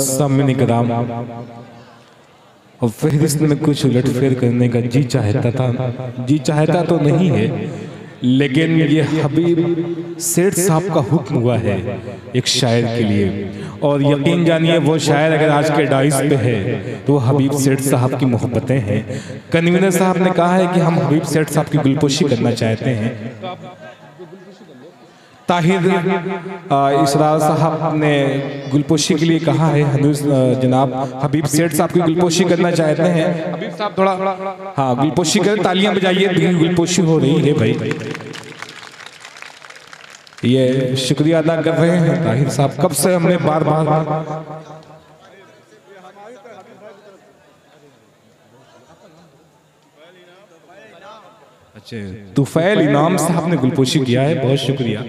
सामने कराम, और फहरिस्त में कुछ उलटफेर करने का जी चाहता तो नहीं है, लेकिन ये हबीब सेठ साहब का हुक्म हुआ है एक शायर के लिए। और यकीन जानिए वो शायर अगर आज के डाइस पे है तो वो हबीब सेठ साहब की मोहब्बतें हैं। कन्वीनर साहब ने कहा है कि हम हबीब सेठ साहब की गुलपोशी करना चाहते हैं। ताहिर इसरार साहब ने गुलपोशी के लिए कहा है, जनाब हबीब सेठ साहब की गुलपोशी करना चाहते हैं। हबीब साहब थोड़ा हाँ गुलपोशी करें, तालियां बजाइए, गुलपोशी हो रही है भाई। ये शुक्रिया अदा कर रहे हैं ताहिर साहब, कब से हमने बार बार तुफैल इनाम साहब ने गुलपोशी किया है, बहुत शुक्रिया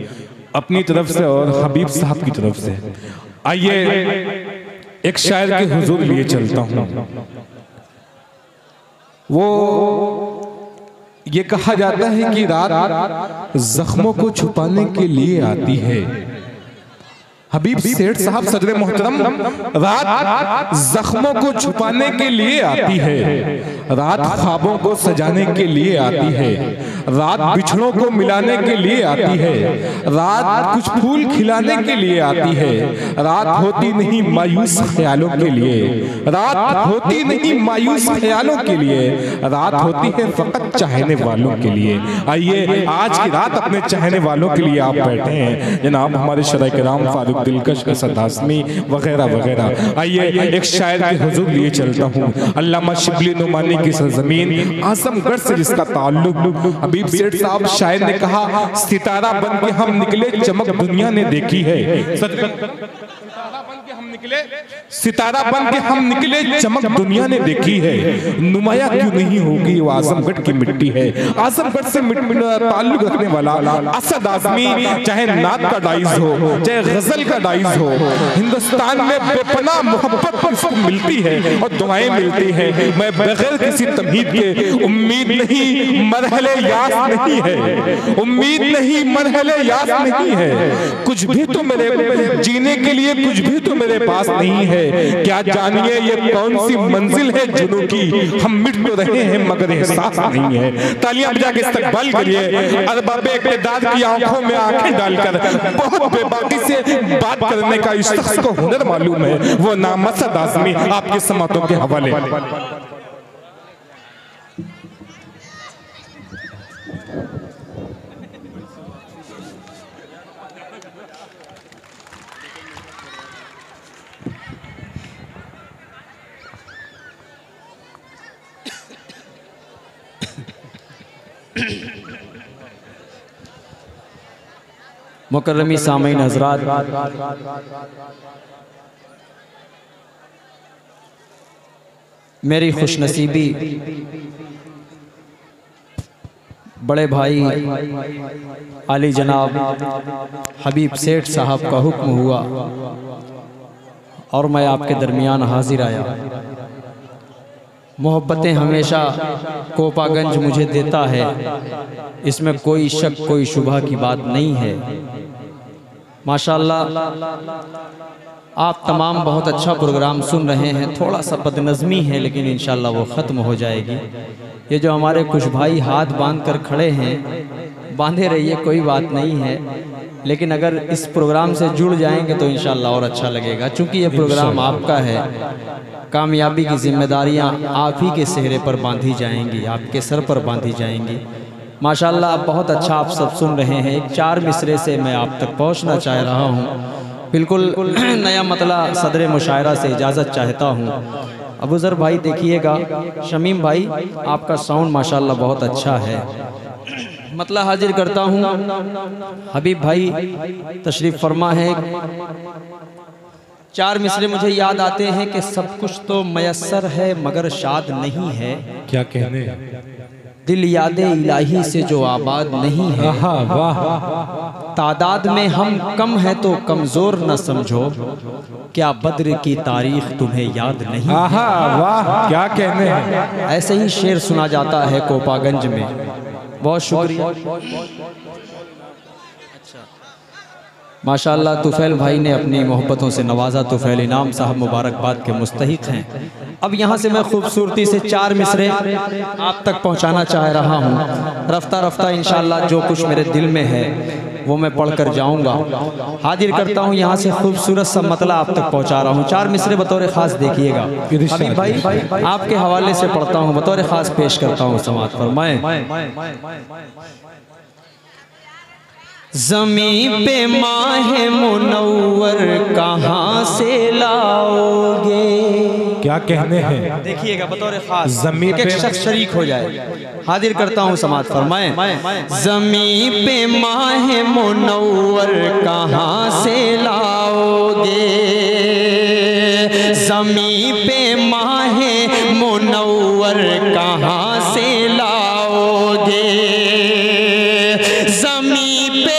अपनी तरफ से और हबीब साहब की तरफ से। आइए एक शायर के हुजूर लिए चलता हूं। वो ये कहा जाता है कि रात जख्मों को छुपाने के लिए आती है। हबीब सेठ साहब सदर मोहतरम, रात जख्मों को छुपाने के लिए आती है, रात ख्वाबों को सजाने के लिए आती है, रात बिछड़ों को मिलाने के लिए आती है, रात कुछ फूल खिलाने के लिए आती है, रात होती नहीं मायूस ख्यालों के लिए, रात होती नहीं मायूस ख्यालों के लिए, रात होती है फकत चाहने वालों के लिए। आइए आज की रात अपने चाहने वालों के लिए आप बैठे हैं जनाब हमारे शरय कराम फारूक दिलकश का सदासमी वगैरह वगैरह। आइए एक शायर के हुजूर लिए चलता हूँ। अल्लामा शिबली नुमानी की सरजमीन आजमगढ़ से जिसका ताल्लुक, हबीब सेठ साहब शायर ने कहा, सितारा बन के हम निकले चमक दुनिया ने देखी है। सितारा बन के हम निकले चमक दुनिया ने देखी है, नुमाया क्यों नहीं होगी वो आजमगढ़ की मिट्टी है। आजमगढ़ से ताल्लुक रखने वाला असद आजमी, चाहे नात का डाइज हो चाहे गजल का डाइज हो, हिंदुस्तान में बेपनाह मोहब्बत इसको मिलती है और दुआएं मिलती है। मैं बगैर किसी तमहीद के, उम्मीद नहीं मरहले यास नहीं है, उम्मीद नहीं मरहले यास नहीं है, कुछ भी तो मेरे जीने के लिए कुछ भी तो मेरे पास नहीं है। क्या जानिए ये कौन सी मंजिल है जुनून की, हम मिट तो रहे हैं मगर एहसास नहीं है। तालियां बजा के इस्तकबाल करिए अरबाबे इक़्तिदार की आंखों में आंखें डालकर बहुत बेबाकी से बात करने का इस शख्स को हुनर मालूम है, वो नाम असद आज़मी आपके समातों के हवाले। मुकर्रमी सामीन हज़रात, मेरी खुशनसीबी बड़े भाई आली जनाब हबीब सेठ साहब का हुक्म हुआ और मैं आपके दरमियान हाजिर आया। मोहब्बतें हमेशा कोपागंज मुझे देता है, इसमें कोई शक कोई शुबह की बात नहीं है। माशाअल्लाह आप तमाम बहुत अच्छा प्रोग्राम सुन रहे हैं, थोड़ा सा बदनज़मी है लेकिन इंशाअल्लाह वो ख़त्म हो जाएगी। ये जो हमारे कुछ भाई हाथ बांध कर खड़े हैं, बांधे रहिए कोई बात नहीं है, लेकिन अगर इस प्रोग्राम से जुड़ जाएंगे तो इंशाअल्लाह और अच्छा लगेगा। चूँकि ये प्रोग्राम आपका है, कामयाबी की जिम्मेदारियां आप ही के चेहरे पर बांधी जाएंगी, आपके सर पर बांधी जाएंगी। माशाअल्लाह बहुत अच्छा आप सब सुन रहे हैं। एक 4 मिसरे से मैं आप तक पहुंचना चाह रहा हूं, बिल्कुल नया मतला सदर मुशायरा से इजाज़त चाहता हूं। अबू ज़र भाई देखिएगा, शमीम भाई आपका साउंड माशाअल्लाह बहुत अच्छा है। मतला हाजिर करता हूं, हबीब भाई तशरीफ़ फरमा है। 4 मिसरे मुझे याद आते हैं कि सब कुछ तो मयस्सर है मगर शाद नहीं है। क्या कहने, दिल यादे इलाही से जो आबाद नहीं है। वाह, तादाद में हम कम है तो कमजोर न समझो, क्या बद्र की तारीख तुम्हें याद नहीं है। वाह, क्या कहने। ऐसे ही शेर सुना जाता है कोपागंज में। बहुत शुक्रिया। माशाअल्लाह तुफैल भाई ने अपनी मोहब्बतों से नवाजा। तुफैल इनाम साहब मुबारकबाद के मुस्तहिक हैं। अब यहाँ से मैं खूबसूरती से 4 मिसरे आप तक पहुँचाना चाह रहा हूँ। रफ्ता रफ्ता इंशाअल्लाह जो कुछ मेरे दिल में है वो मैं पढ़ कर जाऊँगा। हाजिर करता हूँ यहाँ से खूबसूरत सा मतला आप तक पहुँचा रहा हूँ। 4 मिसरे बतौर ख़ास देखिएगा। हबीब भाई आपके हवाले से पढ़ता हूँ, बतौर ख़ास पेश करता हूँ। समाअत फरमाएं। ज़मीं पे माहे मुनव्वर कहाँ से लाओगे? क्या कहने हैं? देखिएगा बतौर खास ज़मीं पे शख्स शरीक हो जाए। हाजिर करता हूँ। समाअत फरमाएं। ज़मीं पे माहे मुनव्वर कहाँ से लाओगे? ज़मीं पे माहे मुनव्वर कहाँ से लाओगे? ज़मीं पे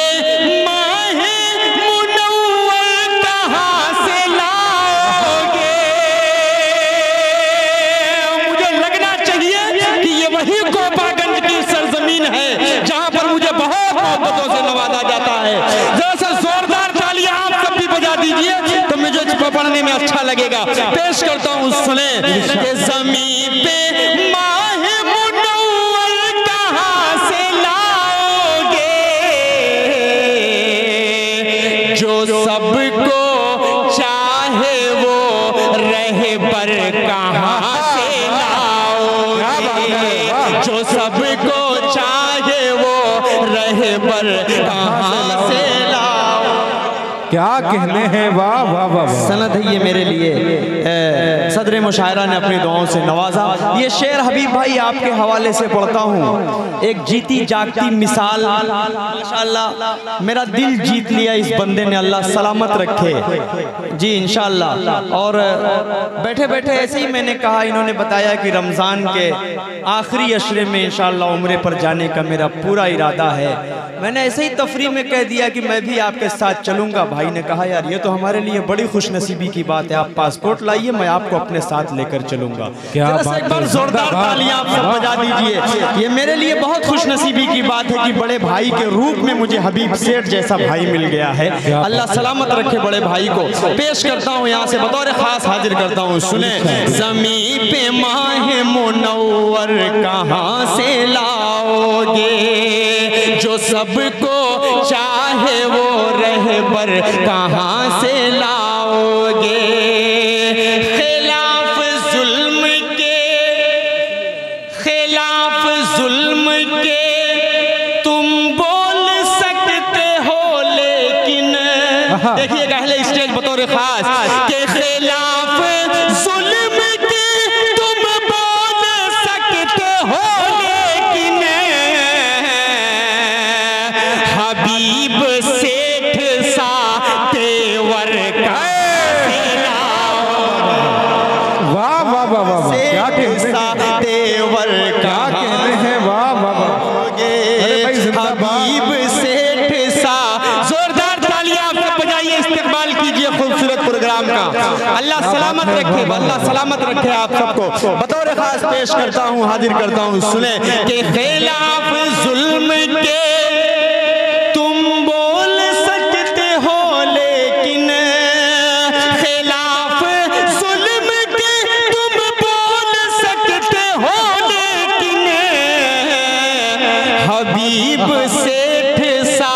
पढ़ने में अच्छा लगेगा। पेश करता हूँ सुने कि ज़मीं पे माहे मुनव्वर कहाँ से लाओगे? जो सबको चाहे वो रहबर कहाँ से लाओगे? जो सबको चाहे वो रहबर कहाँ से लाओगे? क्या कहने हैं? वाह वाह वाह। सनद है ये मेरे लिए। सदर मुशायरा ने अपनी दुआओं से नवाजा। ये शेर हबीब भाई आपके हवाले से पढ़ता हूँ। एक जीती जागती मिसाल। माशाअल्लाह मेरा दिल जीत लिया इस बंदे ने, अल्लाह सलामत रखे जी इंशाअल्लाह। और बैठे बैठे ऐसे ही मैंने कहा, इन्होंने बताया कि रमज़ान के आखिरी अशरे में इंशाअल्लाह उम्रे पर जाने का मेरा पूरा इरादा है। मैंने ऐसे ही तफरी में कह दिया कि मैं भी आपके साथ चलूँगा। भाई ने कहा यार ये तो हमारे लिए बड़ी खुशनसीबी की बात है, आप पासपोर्ट लाइए, मैं आपको अपने साथ लेकर चलूंगा। एक बार जोरदार तालियां आप सब बजा दीजिए। ये मेरे लिए बहुत खुशनसीबी की बात है कि बड़े भाई के रूप में मुझे हबीब सेठ जैसा भाई मिल गया है। अल्लाह सलामत रखे बड़े भाई को। पेश करता हूँ यहाँ से बतौर खास हाजिर करता हूँ सुने। ज़मीं पे माहे मुनव्वर कहाँ से लाओगे? जो सबको चाहे वो रहबर कहाँ से लाओगे? खिलाफ जुल्म के तुम बोल सकते हो, लेकिन देखिएगा अहले स्टेज बतौर खास के खिलाफ जुल्म के तुम बोल सकते हो, लेकिन हबीब सेठ सा तेवर का वाह वाह वाह वाह। क्या कहने हैं? तेवर का कहने हैं? वाह वाह वाह। हबीब सेठ सा। जोरदार तालियां आप सब बजाइए, इस्तेमाल कीजिए खूबसूरत प्रोग्राम का। अल्लाह सलामत रखे, अल्लाह सलामत रखे आप सबको। बतौर खास पेश करता हूँ, हाजिर करता हूँ सुने कि खिलाफ जुल्म के तुम बोल सकते हो, लेकिन खिलाफ जुल्म के तुम बोल सकते हो, लेकिन हबीब सेठ सा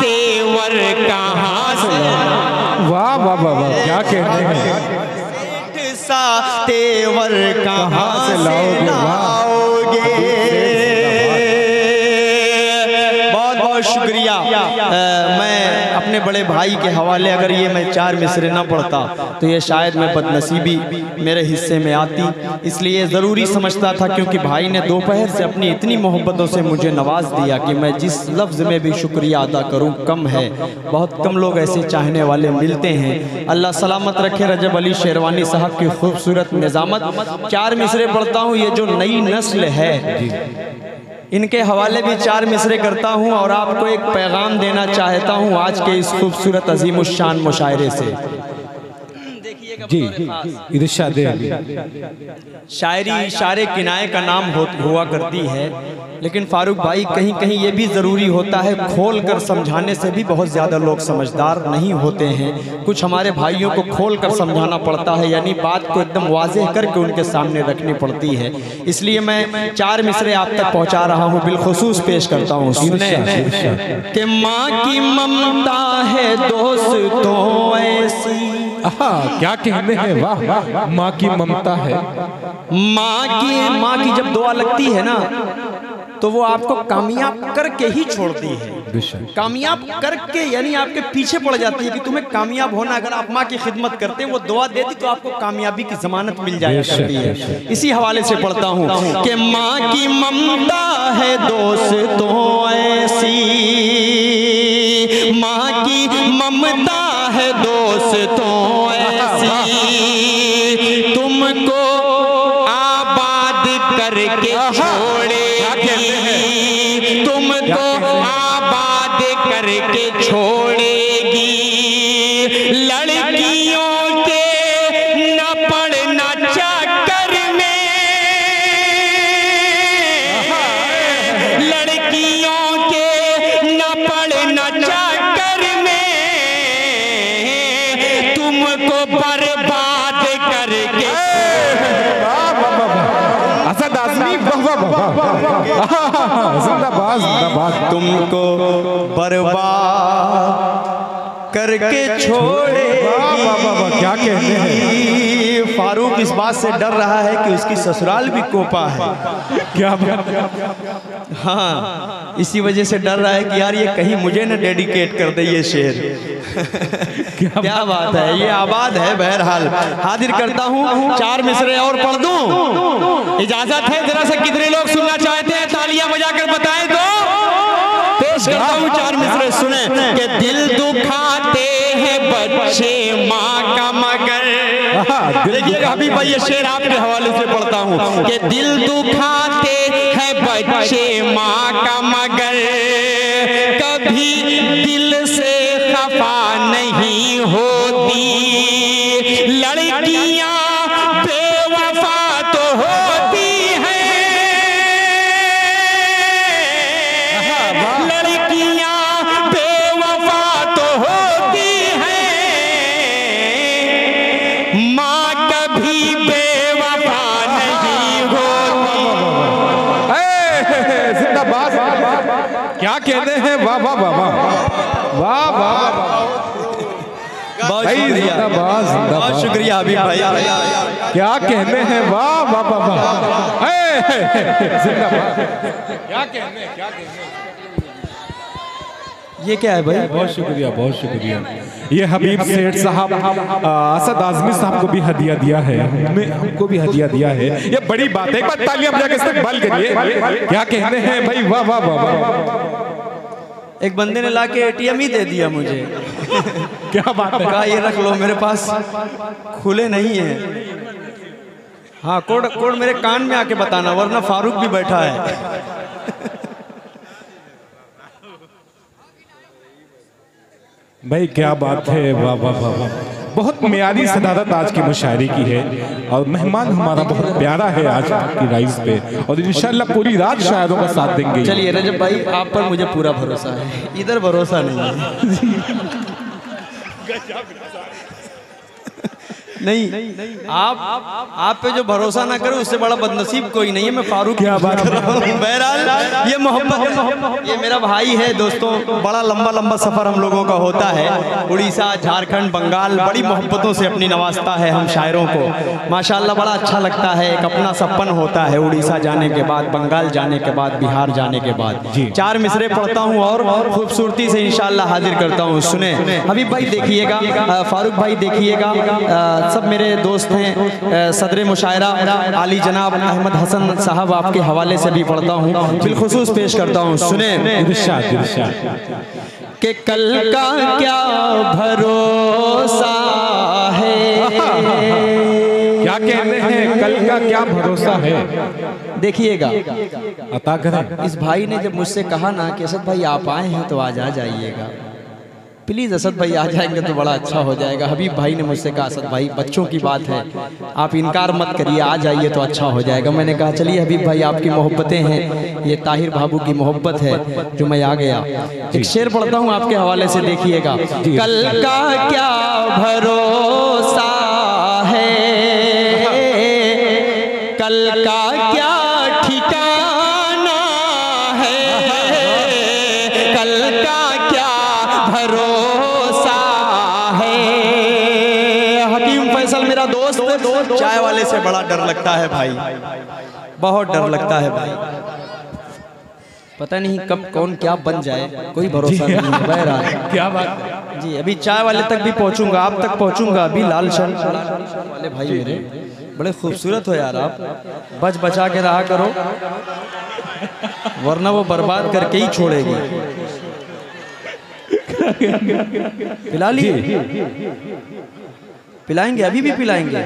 तेवर कहाँ से? वाह वाह वाह वाह। क्या कहने हैं? सेठ सा तेवर कहाँ से लाओगे? बहुत बहुत शुक्रिया। मैं अपने बड़े भाई के हवाले अगर ये मैं 4 मिसरे ना पढ़ता तो ये शायद मैं बदनसीबी मेरे हिस्से में आती, इसलिए ज़रूरी समझता था क्योंकि भाई ने दोपहर से अपनी इतनी मोहब्बतों से मुझे नवाज दिया कि मैं जिस लफ्ज़ में भी शुक्रिया अदा करूं कम है। बहुत कम लोग ऐसे चाहने वाले मिलते हैं। अल्लाह सलामत रखे रजब अली शेरवानी साहब की खूबसूरत निज़ामत। 4 मिसरे पढ़ता हूँ। ये जो नई नस्ल है इनके हवाले भी 4 मिसरे करता हूँ और आपको एक पैगाम देना चाहता हूँ आज के इस खूबसूरत अजीमुश्शान मुशायरे से। देखिए जी इरशाद शायरी इशारे किनाए का नाम हुआ करती है, लेकिन फारूक भाई कहीं कहीं ये भी ज़रूरी होता है, खोल कर समझाने से भी बहुत ज़्यादा लोग समझदार नहीं होते हैं। कुछ हमारे भाइयों को खोल कर समझाना पड़ता है, यानी बात को एकदम वाज़ेह करके उनके सामने रखनी पड़ती है। इसलिए मैं 4 मिसरे आप तक पहुँचा रहा हूँ, बिलखुसूस पेश करता हूँ। सुने कि माँ की ममता है दोस्तों ऐसी, क्या कहने हैं, वाह वाह, माँ की ममता है। माँ की जब दुआ लगती है ना तो वो आपको कामयाब करके ही छोड़ती है, कामयाब करके, यानी आपके पीछे पड़ जाती है कि तुम्हें कामयाब होना। अगर आप माँ की खिदमत करते हैं, वो दुआ देती तो आपको कामयाबी की जमानत मिल जाया करती है। इसी हवाले से पढ़ता हूँ कि माँ की ममता है दोस्तों ऐसी, माँ की ममता है दोस्तों ऐसी, तुमको आबाद करके छोड़ेगी, तुमको आबाद करके छोड़ेगी। लड़कियों के न पड़ना चक्कर में, लड़कियों के न पड़ना चक्कर में, तुमको बर्बाद करके असद आज़मी, जिंदाबाद जिंदाबाद, तुमको बर्बाद करके छोड़ेगी। क्या कहते हैं। फारूक इस बात से डर रहा है कि उसकी ससुराल भी कोपा है। क्या बात, हाँ, इसी वजह से डर रहा है कि यार ये कहीं मुझे न डेडिकेट कर दे ये शेर। क्या बात है, ये आबाद है। बहरहाल हाजिर करता हूँ, 4 मिसरे और पढ़ दूं, इजाजत है? जरा से कितने लोग सुनना चाहते हैं, तालियां बजाकर बताएं तो पेश करता हूँ 4 मिसरे। सुने कि दिल दुखाते हैं बच्चे माँ का मगर, देखिएगा हबीब भाई, ये शेर आपके हवाले से पढ़ता हूँ कि दिल दुखाते हैं बच्चे माँ का मगर, कभी दिल से खफा नहीं होती। लड़कियां बेवफा तो होती हैं, लड़कियां बेवफा तो होती हैं, माँ कभी बेवफा नहीं होती। जिंदाबाद, क्या कहते हैं, वाह वाह वाह वाह वाह वाह, बहुत शुक्रिया, बहुत शुक्रिया हबीब भाई। क्या कहते हैं, वाह वाह वाह वाह, जिंदाबाद, क्या कहते हैं, क्या कहते हैं। ये क्या है भाई? बहुत शुक्रिया, बहुत शुक्रिया। ये हबीब सेठ साहब असद आज़मी साहब को भी हदिया दिया है, हमको भी हदिया दिया है। ये बड़ी बात है, एक बार तालियां बजा के इस्तकबाल करिए। क्या कहते हैं भाई, वाह वाह वाह वाह। एक बंदे ने लाके एटीएम ही दे दिया मुझे। क्या बात है, कहा ये रख लो, मेरे पास खुले नहीं है। हाँ, कोड मेरे कान में आके बताना, वरना फारूक भी बैठा है। भाई क्या बात है, वाह वाह वाह वाह, बहुत म्यारी सदारत आज की मुशायरे की है। और मेहमान हमारा बहुत प्यारा है आज की राइज पे, और इंशाल्लाह पूरी रात शायरों का साथ देंगे। चलिए रजब भाई, आप पर मुझे पूरा भरोसा है, इधर भरोसा नहीं है। नहीं, आप पे जो भरोसा ना करे उससे बड़ा बदनसीब कोई नहीं है। मैं फारूक क्या बात कर रहा हूँ। बहरहाल ये मोहब्बत, ये मेरा भाई है दोस्तों। बड़ा लंबा सफर हम लोगों का होता है, उड़ीसा, झारखंड, बंगाल, बड़ी मोहब्बतों से अपनी नवाजता है हम शायरों को। माशाल्लाह बड़ा अच्छा लगता है, एक अपना सपन होता है उड़ीसा जाने के बाद, बंगाल जाने के बाद, बिहार जाने के बाद। 4 मिसरे पढ़ता हूँ और खूबसूरती से इंशाल्लाह हाजिर करता हूँ। सुने हबीब भाई, देखिएगा, फारूक भाई देखिएगा, सब मेरे दोस्त हैं। सदर मुशायरा आली जनाब अहमद हसन साहब आपके हवाले से भी पढ़ता हूँ, बिलखुसूस पेश करता हूँ। सुने कि कल का क्या भरोसा है, क्या कहते हैं, कल का क्या भरोसा है। देखिएगा, अता करें। इस भाई ने जब मुझसे कहा ना कि असद भाई आप आए हैं तो आज आ जाइएगा, प्लीज़ असद भाई आ जाएंगे तो बड़ा अच्छा हो जाएगा। हबीब भाई ने मुझसे कहा असद भाई बच्चों की बात है, आप इनकार मत करिए, आ जाइए तो अच्छा हो जाएगा। मैंने कहा चलिए हबीब भाई आपकी मोहब्बतें हैं, ये ताहिर बाबू की मोहब्बत है जो मैं आ गया। एक शेर पढ़ता हूँ आपके हवाले से, देखिएगा। कल का क्या भरोसा है, कल का क्या ठिकाना है, कल का क्या भरोसा है। हकीम फैसल मेरा दोस्त, चाय वाले से बड़ा डर लगता है भाई, बहुत डर लगता है भाई, पता नहीं कब कौन क्या बन जाए, कोई भरोसा नहीं है। बहरहाल क्या बात जी, अभी चाय वाले तक भी पहुंचूंगा, आप तक पहुंचूंगा। अभी लाल शर्ट वाले भाई मेरे बड़े खूबसूरत हो यार, आप बच बचा के रहा करो वरना वो बर्बाद करके ही छोड़ेगी। पिला लिए? पिलाएंगे? अभी भी पिलाएंगे?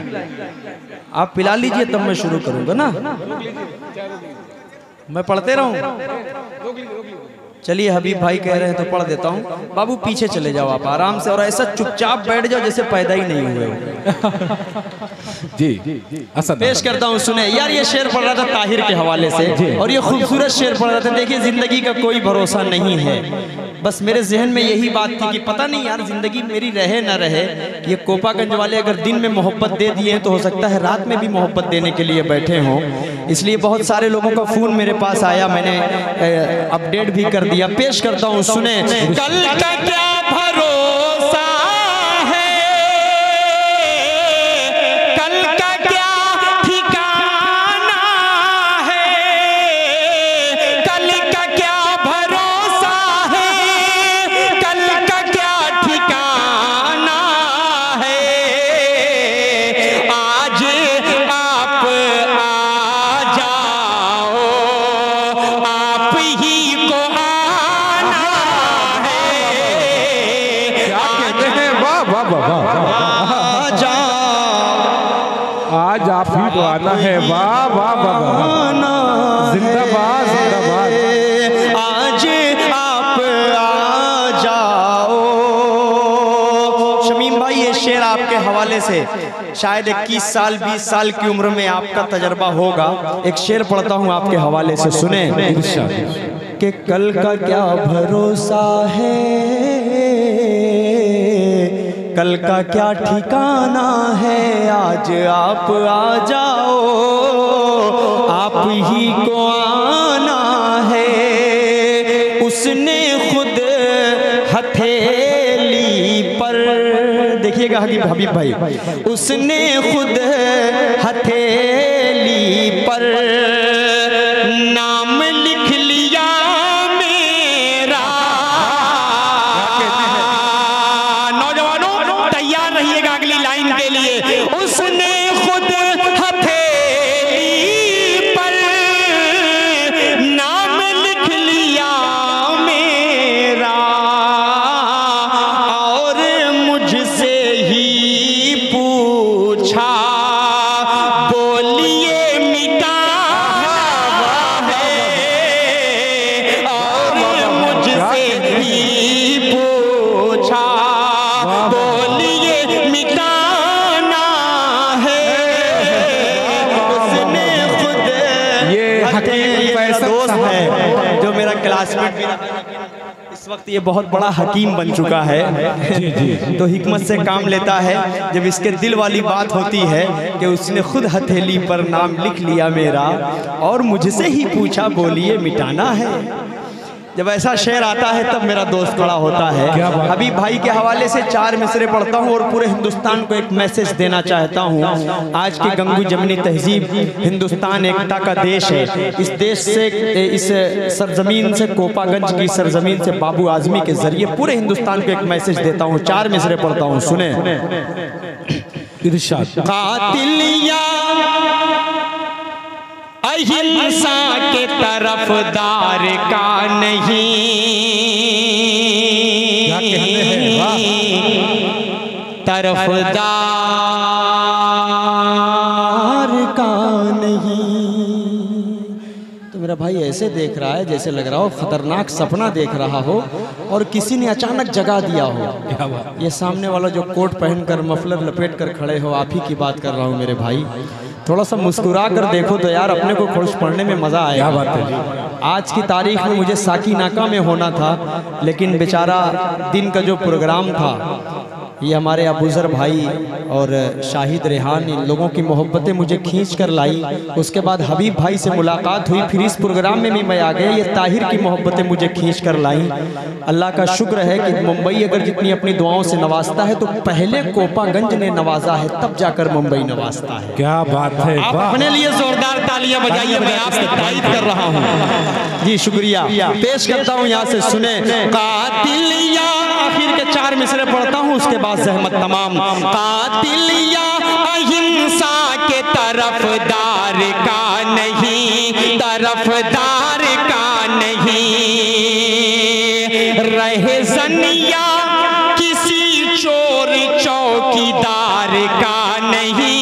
आप पिला लीजिए तब मैं शुरू करूंगा ना, मैं पढ़ते रहूं। चलिए हबीब भाई कह रहे हैं तो पढ़ देता हूँ। बाबू पीछे चले जाओ आप आराम से, और ऐसा चुपचाप बैठ जाओ जैसे पैदा ही नहीं हुए हो। जी असद पेश करता हूँ, सुने यार। ये शेर पढ़ रहा था ताहिर के हवाले से, और ये खूबसूरत शेर पढ़ रहा था। देखिए जिंदगी का कोई भरोसा नहीं है, बस मेरे जहन में यही बात थी कि पता नहीं यार जिंदगी मेरी रहे ना रहे। ये कोपागंज वाले अगर दिन में मोहब्बत दे दिए तो हो सकता है रात में भी मोहब्बत देने के लिए बैठे हों। इसलिए बहुत सारे लोगों का फोन मेरे पास आया, मैंने अपडेट भी कर दिया। पेश करता हूँ, सुने। कल का क्या भरोसा है, कल का क्या ठिकाना है, कल का क्या भरोसा है, कल का क्या ठिकाना है। आज आप आ जाओ, आप ही को आना है। क्या कहते हैं, वाह वाह वाह वाह, आ जाओ, आज आप ही को आना है, वाह वाह वाह वाह, जिंदाबाद जिंदाबाद। आज आप आ जाओ। शमीम भाई ये शेर आपके हवाले से शायद 21 साल 20 साल की उम्र में आपका तजर्बा होगा। एक शेर पढ़ता हूँ आपके हवाले से, सुने। कि कल का क्या भरोसा है, कल का क्या ठिकाना है। आज आप आ जाओ, आप ही को आना है। उसने खुद हथेली पर, देखिएगा हबीब भाई, उसने खुद हथेली पर नाम लिख लिया मेरा। नौजवानों तैयार रहिएगा अगली लाइन के लिए। उसने खुद हथेली पर नाम लिख लिया मेरा, और मुझसे ही पूछा, बोलिए मिटाना है। और मुझसे ही पूछा, बोलिए मिटाना है। उसने खुद, ये हकीम फैसल दोस्त है जो मेरा क्लासमेट भी रहा, इस वक्त ये बहुत बड़ा हकीम बन चुका है। तो हिकमत से काम लेता है। जब इसके दिल वाली बात होती है कि उसने खुद हथेली पर नाम लिख लिया मेरा, और मुझसे ही पूछा, बोलिए मिटाना है। जब ऐसा शेर आता है तब मेरा दोस्त खड़ा होता है। हबीब भाई के हवाले से 4 मिसरे पढ़ता हूँ और पूरे हिंदुस्तान को एक मैसेज देना चाहता हूँ। आज की गंगू जमनी तहजीब, हिंदुस्तान एकता का देश है। इस देश से, इस सरजमीन से, कोपागंज की सरजमीन से बाबू आजमी के जरिए पूरे हिंदुस्तान को एक मैसेज देता हूँ। 4 मिसरे पढ़ता हूँ, सुने। कातिलिया अहिंसा के तरफदार का नहीं, तरफदार का नहीं। तो मेरा मेरा भाई ऐसे देख रहा है जैसे लग रहा हो खतरनाक सपना देख रहा हो और किसी ने अचानक जगा दिया हो। ये सामने वाला जो कोट पहनकर मफलर लपेट कर खड़े हो, आप ही की बात कर रहा हूँ मेरे भाई। थोड़ा सा मुस्कुरा कर देखो तो यार अपने को खुश पढ़ने में मज़ा आया। क्या बात है। आज की तारीख में मुझे साकीनाका में होना था, लेकिन बेचारा दिन का जो प्रोग्राम था, ये हमारे अबूजर भाई और शाहिद रेहान, इन लोगों की मोहब्बतें मुझे खींच कर लाई। उसके बाद हबीब भाई से मुलाकात हुई, फिर इस प्रोग्राम में भी मैं आ गया। ये ताहिर की मोहब्बतें मुझे खींच कर लाई। अल्लाह का शुक्र है कि मुंबई अगर जितनी अपनी दुआओं से नवाजता है तो पहले कोपागंज ने नवाजा है, तब जाकर मुंबई नवाजता है। क्या बात है। आप अपने लिए जोरदार तालियां बजाइए, मैं आपसे तारीफ कर रहा हूँ जी। शुक्रिया पेश करता हूँ, यहाँ से सुने। कातिलिया आखिर के 4 मिसरे पढ़ता हूँ, उसके बाद ज़हमत तमाम। कातिलिया अहिंसा के तरफदार का नहीं, तरफदार का नहीं, रहे जनिया किसी चोर चौकीदार का नहीं,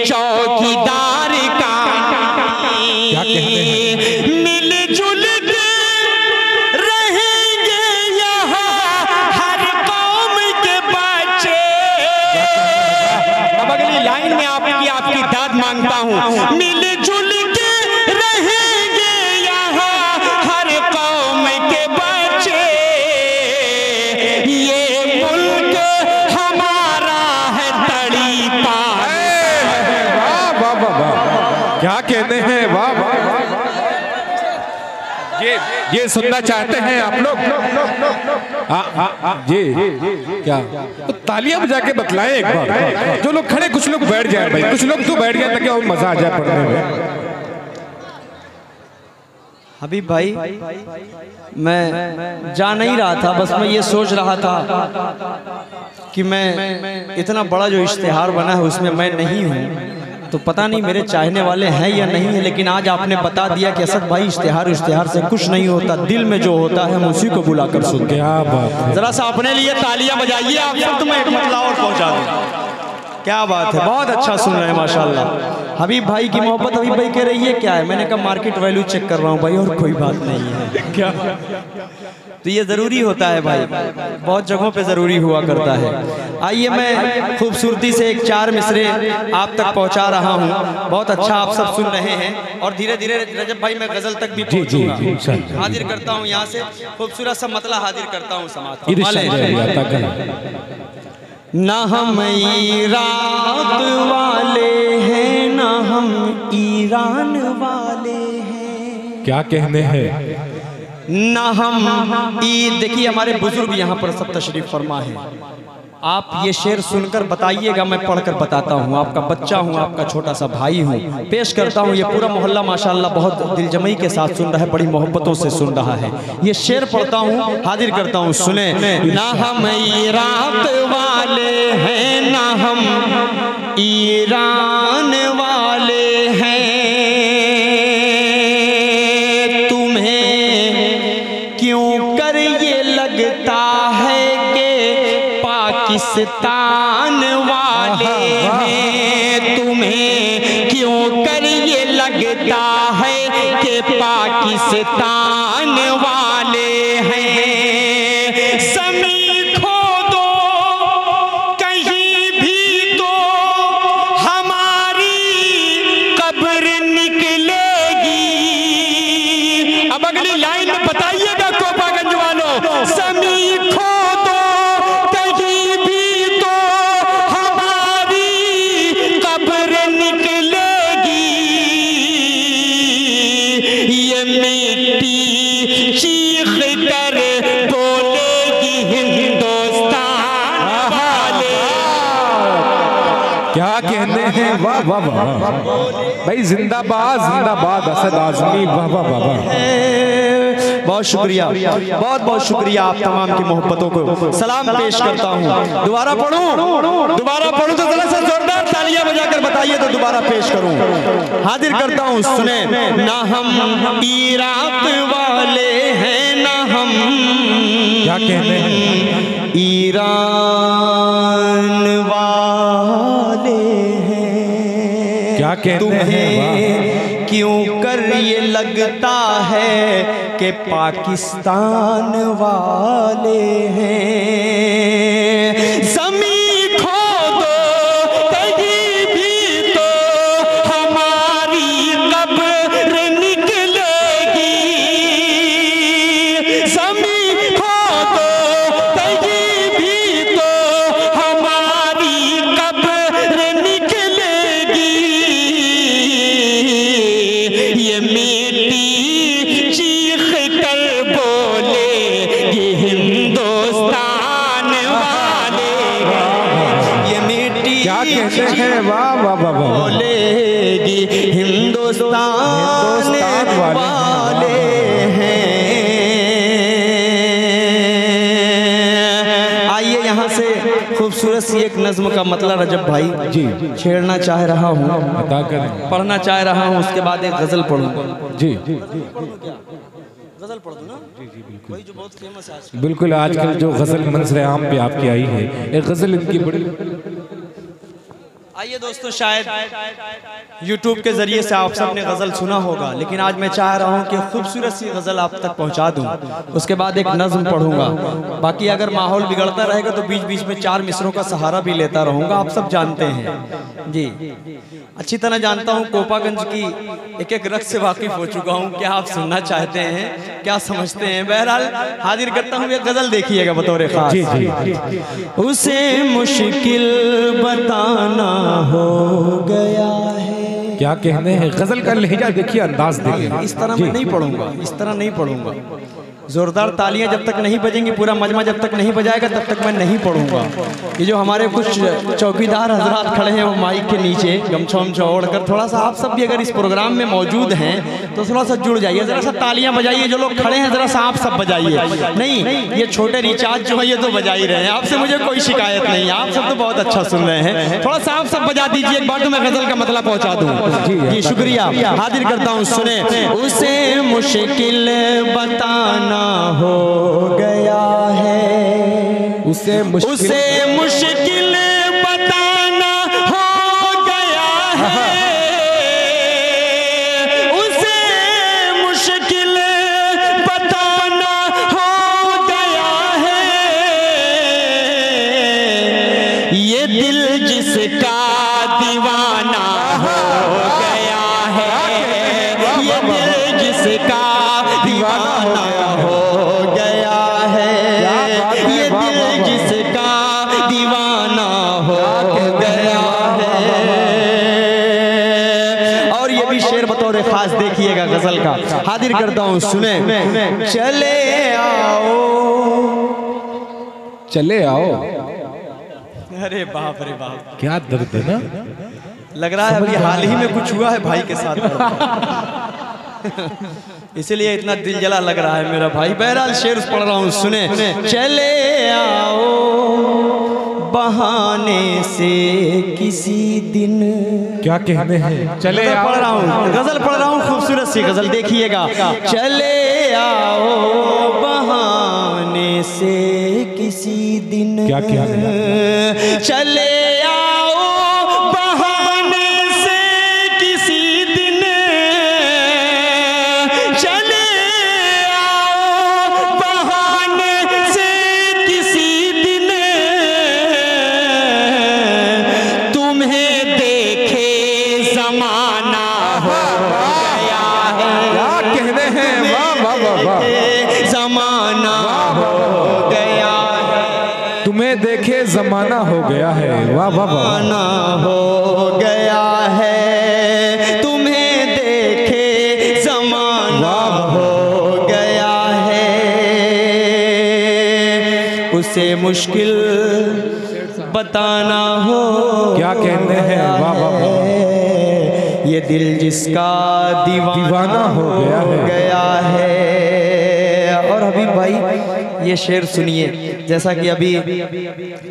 चौकीदार का नहीं। क्या कहते हैं। मिलजुल के रहेंगे यहाँ हर कौम के बच्चे। अब अगली लाइन में आपकी दाद मांगता हूँ। मिलजुल के रहेंगे यहाँ हर कौम के बच्चे, ये मुल्क हमारा है तड़ी पार। वाह वाह वाह, क्या कहते हैं। वाह वाह। ये सुनना चाहते हैं आप लोग। जी क्या तो तालियां बजा के बतलाएं एक बार। जो लोग खड़े, कुछ लोग बैठ जाए भाई, कुछ लोग तो बैठ जाए ताकि और मजा आ जाए पढ़ने में। हबीब भाई, मैं जा नहीं रहा था, बस मैं ये सोच रहा था कि मैं इतना बड़ा जो इश्तिहार बना है उसमें मैं नहीं हूँ, तो पता नहीं मेरे चाहने वाले हैं या नहीं है। लेकिन आज आपने बता दिया कि असद भाई इश्तिहार से कुछ नहीं होता, दिल में जो होता है हम उसी को बुलाकर सुनते हैं। क्या बात है। जरा सा अपने लिए तालियां बजाइए आप सब। तुम्हें एक मतला और पहुंचा दूं। क्या बात है, बहुत अच्छा सुन रहे हैं माशाल्लाह। हबीब भाई की मोहब्बत, हबीब भाई कह रही है क्या है। मैंने कहा मार्केट वैल्यू चेक कर रहा हूँ भाई, और कोई बात नहीं है। क्या तो ये ज़रूरी होता है भाई, बहुत जगहों पे ज़रूरी हुआ करता है। आइए मैं खूबसूरती से एक 4 मिसरे आप तक पहुंचा रहा हूँ। बहुत अच्छा आप सब सुन रहे हैं और धीरे धीरे रजब भाई मैं गज़ल तक भी पहुंचूंगा। हाजिर करता हूँ यहाँ से खूबसूरत सा मतला हाजिर करता हूँ समाज। ना हम इराक वाले हैं, ना हम ईरान वाले हैं। क्या कहने हैं। ना हम देखिए हमारे बुजुर्ग यहाँ पर सब तशरीफ फरमा है। आप ये शेर सुनकर बताइएगा, मैं पढ़कर बताता हूँ। आपका बच्चा हूँ, आपका छोटा सा भाई हूँ। पेश करता हूँ। ये पूरा मोहल्ला माशाल्लाह बहुत दिलजमई के साथ सुन रहा है, बड़ी मोहब्बतों से सुन रहा है। ये शेर पढ़ता हूँ, हाजिर करता हूँ, सुने। ना हम इराक वाले हैं, ना हम ईरान वाले हैं, पाकिस्तान वाले हैं। तुम्हें क्यों कर ये लगता है कि पाकिस्तान वाले हैं। ज़मीन खोदो कहीं भी तो हमारी कब्र निकलेगी। अब अगली लाइन में बताइएगा कोपागंज वालों। ज़मीन खोदो वाह वाह वाह भाई, जिंदाबाद जिंदाबाद असद आजमी। वाह वाह वाह वाह। बहुत शुक्रिया, बहुत बहुत शुक्रिया आप तमाम की मोहब्बतों को सलाम पेश करता हूँ। दोबारा पढ़ूं तो जरा सा जोरदार तालियां बजाकर बताइए तो दोबारा पेश करूं। हाजिर करता हूँ, सुने। ना हम इराक वाले हैं, ना हम क्या कहते हैं ईरान वाले हैं। क्या कहते हैं। क्यों कर ये लगता है कि पाकिस्तान वाले हैं। ज़मीं खोदो कहीं भी तो हमारी कब्र निकलेगी। ज़मीं खोदो कहीं भी तो हमारी कब्र निकलेगी। ये मिट्टी चीख कर बोलेगी हिंदुस्तान वाले। ये मिट्टी क्या कहते हैं, वाह वाह वाह वाह, बोलेगी हिंदुस्तान वाले हैं। आइए यहाँ से खूबसूरत सी एक नज्म का मतलब रजब भाई जी छेड़ना चाह रहा हूँ, अदा करें। पढ़ना चाह रहा हूँ, उसके बाद एक गजल पढ़ूंगा। जी गजल पढ़ दूं ना? जी बिल्कुल, वही जो बहुत फेमस है आजकल। बिल्कुल, आजकल जो गजल मंजर आम पे आपकी आई है, एक गजल इनकी बड़ी। आइए दोस्तों, शायद YouTube के जरिए से आप सब ने गजल सुना होगा, लेकिन आज मैं चाह रहा हूँ कि खूबसूरत सी गजल आप तक पहुँचा दूँ, उसके बाद एक नज्म पढ़ूंगा। बाकी अगर माहौल बिगड़ता रहेगा तो बीच बीच में 4 मिसरों का सहारा भी लेता रहूँगा। आप सब जानते हैं जी, अच्छी तरह जानता हूँ, कोपागंज की एक एक रक़्स से वाकिफ हो चुका हूँ। क्या आप सुनना चाहते हैं, क्या समझते हैं? बहरहाल हाजिर करता हूँ, एक गजल देखिएगा बतौर खास। जी जी। उसे मुश्किल बताना हो गया है। क्या कहने हैं, गजल का लहजा देखिए, अंदाज देखिए। इस तरह मैं नहीं पढ़ूंगा, इस तरह नहीं पढ़ूंगा। जोरदार तालियां जब तक नहीं बजेंगी, पूरा मजमा जब तक नहीं बजाएगा, तब तक मैं नहीं पढ़ूंगा। ये जो हमारे कुछ चौकीदार हजरात खड़े हैं वो माइक के नीचे गमछा वमछा ओढ़कर, थोड़ा सा आप सब भी अगर इस प्रोग्राम में मौजूद हैं तो थोड़ा सा जुड़ जाइए, जरा सा तालियां बजाइए। जो लोग खड़े हैं जरा सा आप सब बजाइए। नहीं, ये छोटे रिचार्ज जो है ये तो बजा ही रहे हैं, आपसे मुझे कोई शिकायत नहीं, आप सब तो बहुत अच्छा सुन रहे हैं। थोड़ा सा आप सब बजा दीजिए एक बार तो मैं गजल का मतलब पहुंचा दूं। जी शुक्रिया, हाजिर करता हूँ, सुने। उसे मुश्किल बताना हो गया है, उसे मुश्किल बताना हो गया है, उसे मुश्किल बताना हो गया है। ये दिल जिसका दीवाना हो गया है, ये दिल जिसका दीवाना हो गया है, ये दिल जिसका दीवाना हो गया है। और ये भी शेर बतौर खास देखिएगा गजल का, हाजिर करता हूँ, सुने। चले आओ, चले आओ। अरे बाप रे बाप, क्या दर्द है ना, लग रहा है अभी हाल ही में कुछ हुआ है भाई के साथ। इसलिए इतना दिल जला लग रहा है मेरा भाई। बहरहाल शेर पढ़ रहा हूँ, सुने। चले आओ बहाने से किसी दिन। क्या कहने हैं, चले आओ। पढ़ रहा हूँ, गजल पढ़ रहा हूँ, खूबसूरत सी गजल देखिएगा। चले आओ बहाने से किसी दिन। क्या कहने हैं, चले ज़माना हो गया है, तुम्हें देखे ज़माना हो गया है। वाह वाह वाह, ज़माना हो गया है, तुम्हें देखे ज़माना हो गया है। उसे मुश्किल बताना हो, क्या कहते हैं, वाह वाह वाह, ये दिल जिसका दीवाना हो गया है। और हबीब भाई ये शेर सुनिए, जैसा कि अभी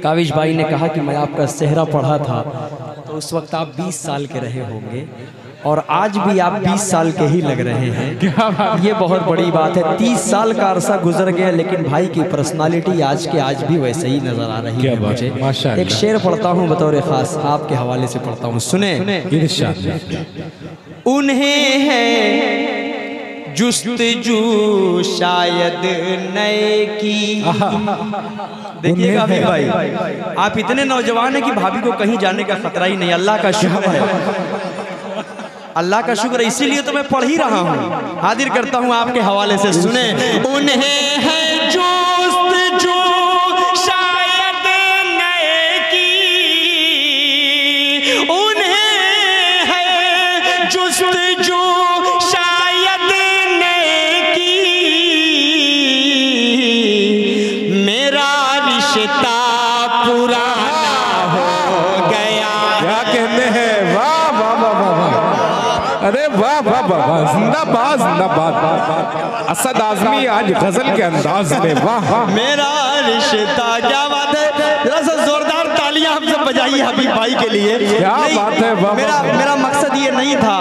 काविश भाई ने कहा कि मैं आपका सेहरा पढ़ा था, तो उस वक्त आप 20 साल के रहे होंगे और आज भी आप 20 साल के ही लग रहे हैं। ये बहुत बड़ी बात है। 30 साल का अरसा गुजर गया लेकिन भाई की पर्सनालिटी आज के आज भी वैसे ही नजर आ रही है मुझे। एक शेर पढ़ता हूँ बतौर खास, आपके हवाले से पढ़ता हूँ, सुने। उन्हें है जुस्तजू शायद नए की। देखिएगा अभी भाई, आप इतने नौजवान हैं कि भाभी को कहीं जाने का खतरा ही नहीं। अल्लाह का शुक्र है, अल्लाह का शुक्र है, इसीलिए तो मैं पढ़ ही रहा हूँ। हाजिर करता हूँ आपके हवाले से, सुने। उन्हें है जुस्तजू शायद नए की, उन्हें है जुस्तजू शायद नए की, मेरा रिश्ता पुराना हो गया। क्या कहते हैं, वाह वाह वाह वाह वाह, अरे वाह वाह वाह वाह, जिंदाबाद जिंदाबाद। असद आजमी आज गजल के अंदाज में, वाह वाह। मेरा रिश्ता, क्या बात है, जरा सा जोरदार तालियां हम सब बजाइए हबीब भाई के लिए। क्या बात है, वाह। मेरा मकसद ये नहीं था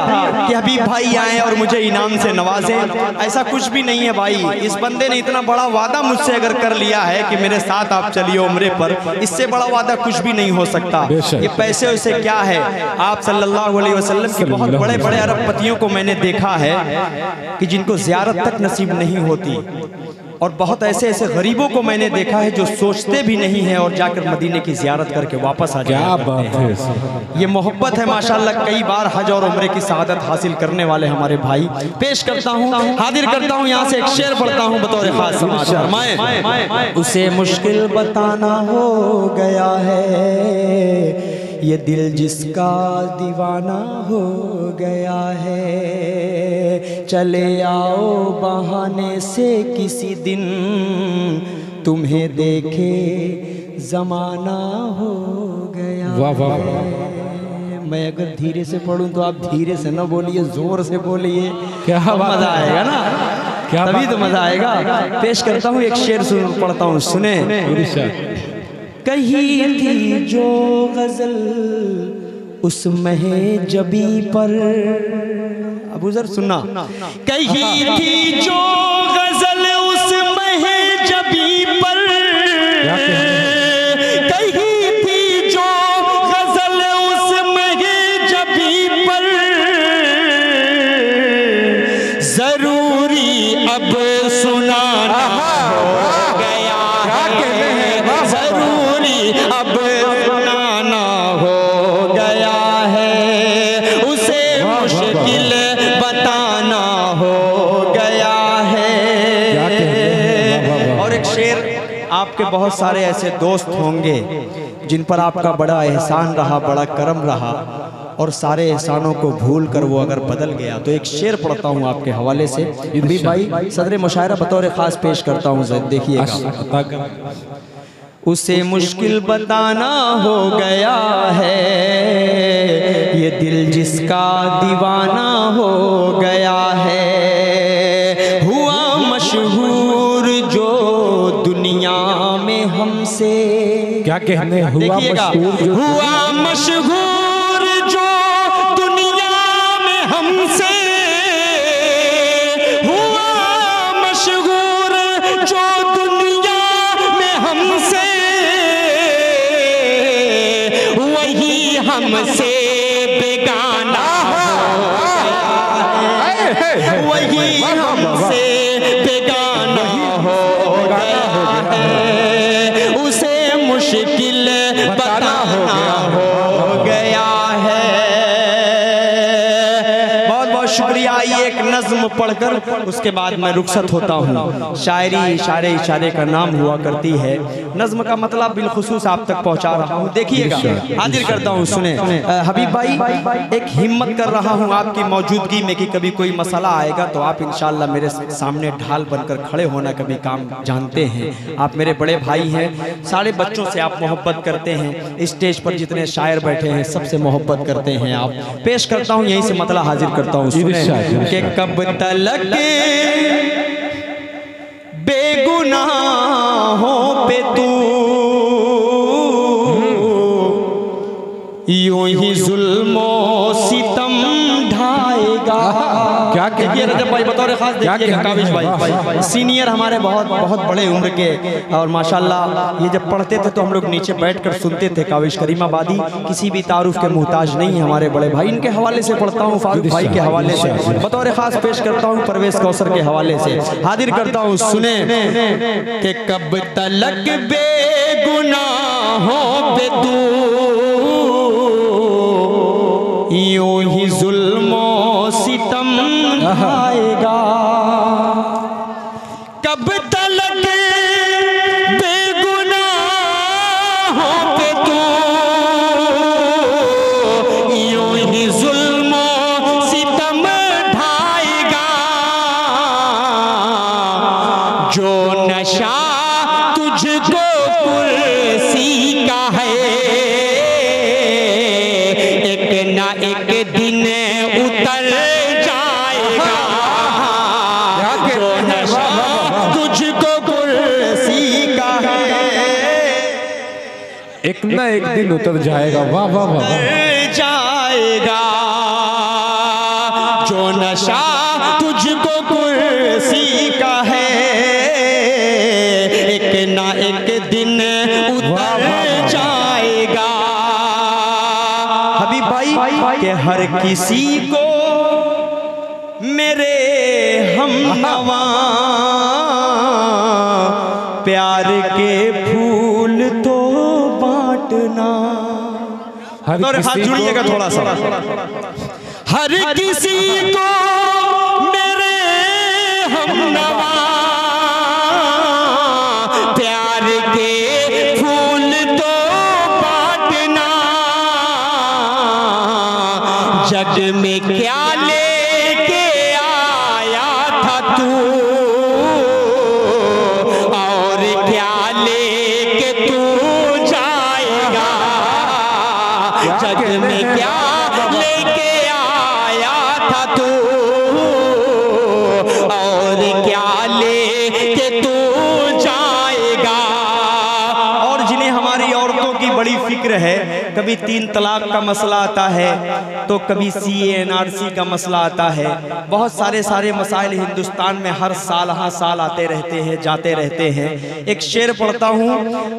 कि हबीब भाई आए और मुझे इनाम से नवाजें, ऐसा कुछ भी नहीं है भाई। इस बंदे ने इतना बड़ा वादा मुझसे अगर कर लिया है कि मेरे साथ आप चलिए उम्रे पर, इससे बड़ा वादा कुछ भी नहीं हो सकता। ये पैसे वैसे क्या है, आप सल्लल्लाहु अलैहि वसल्लम के बहुत बड़े बड़े अरबपतियों को मैंने देखा है कि जिनको ज़ियारत तक नसीब नहीं होती, और बहुत ऐसे ऐसे गरीबों को मैंने देखा है जो सोचते भी नहीं है और जाकर मदीने की ज़ियारत करके वापस आ जाते हैं। क्या बात है, ये मोहब्बत है माशाल्लाह। कई बार हज और उम्रे की सआदत हासिल करने वाले हमारे भाई। पेश करता हूँ, हाजिर करता हूँ, यहाँ से एक शेर पढ़ता हूँ बतौर खास समाज। उसे मुश्किल बताना हो गया है ये दिल जिसका दीवाना हो गया है, चले आओ बहाने से किसी दिन तुम्हें देखे ज़माना हो गया। वाह वाह। मैं अगर धीरे से पढ़ूं तो आप धीरे से न बोलिए, जोर से बोलिए, क्या मजा आएगा ना, क्या तभी तो मजा आएगा। पेश करता हूँ एक शेर पढ़ता हूँ, सुने। कही थी जो गजल उस महे जबी पर, अबू ज़र सुनना। कही थी जो गजल उस महे जबी पर, कही थी जो गजल उस महे जबी पर, जरूरी अब सुनाना हो गया है, जरूरी अब सुनाना हो गया है, उसे मुश्किल बताना हो गया है। और एक शेर, आपके बहुत सारे ऐसे दोस्त होंगे जिन पर आपका बड़ा एहसान रहा, बड़ा करम रहा, और सारे एहसानों को भूल कर वो अगर बदल गया, तो एक शेर पढ़ता हूँ आपके हवाले से। भी भाई सदर मुशायरा बतौर खास पेश करता हूँ, देखिएगा। उसे मुश्किल बताना हो गया है ये दिल जिसका दीवाना हो गया है, हुआ मशहूर जो दुनिया में हमसे, क्या कहने, हुआ मशहूर, हुआ मशहूर जो दुनिया में हमसे, हुआ मशहूर जो दुनिया में हमसे, वही हमसे बेगाना हो गया है, वही हमसे बेगाना हो गया है, उसे मुश्किल बताना हो गया है। बहुत बहुत शुक्रिया। आइए एक नज्म पढ़कर उसके बाद मैं रुखसत होता हूँ। शायरी इशारे इशारे का नाम हुआ करती है, नज्म का मतलब बिलखुसूस आप तक पहुँचा रहा हूँ, देखिएगा। हाजिर करता हूँ, सुने। हबीब भाई, एक हिम्मत कर रहा हूँ आपकी मौजूदगी में कि कभी कोई मसला आएगा तो आप इंशाअल्लाह मेरे सामने ढाल बनकर खड़े होना कभी काम जानते हैं। आप मेरे बड़े भाई हैं, सारे बच्चों से आप मोहब्बत करते हैं, स्टेज पर जितने शायर बैठे हैं सबसे मोहब्बत करते हैं आप। पेश करता हूँ यहीं से मतला हाजिर करता हूँ, सुने। कि कब तलक बेगुनाहों पे तू यूं ही जुल्मो सितम ढाएगा। क्या देखिए रजब भाई बतौर खास देखिएगा काविश भाई सीनियर हमारे बहुत बहुत बड़े उम्र के, और माशाल्लाह ये जब पढ़ते थे तो हम लोग नीचे बैठकर सुनते थे। काविश करीमाबादी किसी भी तारुफ के मोहताज नहीं, हमारे बड़े भाई। इनके हवाले से पढ़ता हूँ, फारूक भाई के हवाले से बतौर खास पेश करता हूँ, परवेज कौसर के हवाले से हाजिर करता हूँ। सुने कि कब तलक बेगुनाहों पे तू यूं ही जुल्मो सितम ढाएगा, कब तलक बेगुनाहों पे तू यूं ही जुल्मो सितम ढाएगा, जो नशा तुझको कुर्सी का है एक ना एक दिन उतर जाएगा, जो नशा तुझको कुर्सी का है एक ना एक दिन उतर जाएगा। वाह वाह वाह जाएगा, जो नशा तुझको कुर्सी का है एक ना एक दिन उतर जाएगा। हबीब भाई के हर किसी को मेरे हमनवा प्यार के फूल तो बांटना। और हाथ जुड़िएगा थोड़ा सा। हर किसी को मेरे हमनवा प्यार के फूल तो बांटना, जग में क्या लेके आया था तू और क्या लेके तू जाएगा, जग में क्या लेके आया था तू और क्या लेके तू जाएगा। और जिन्हें हमारी औरतों की बड़ी फिक्र है, कभी 3 तलाक का मसला आता है तो कभी CA NRC का मसला आता है, बहुत सारे मसाइल हिंदुस्तान में हर साल साल आते रहते हैं जाते रहते हैं। एक शेर पढ़ता हूँ,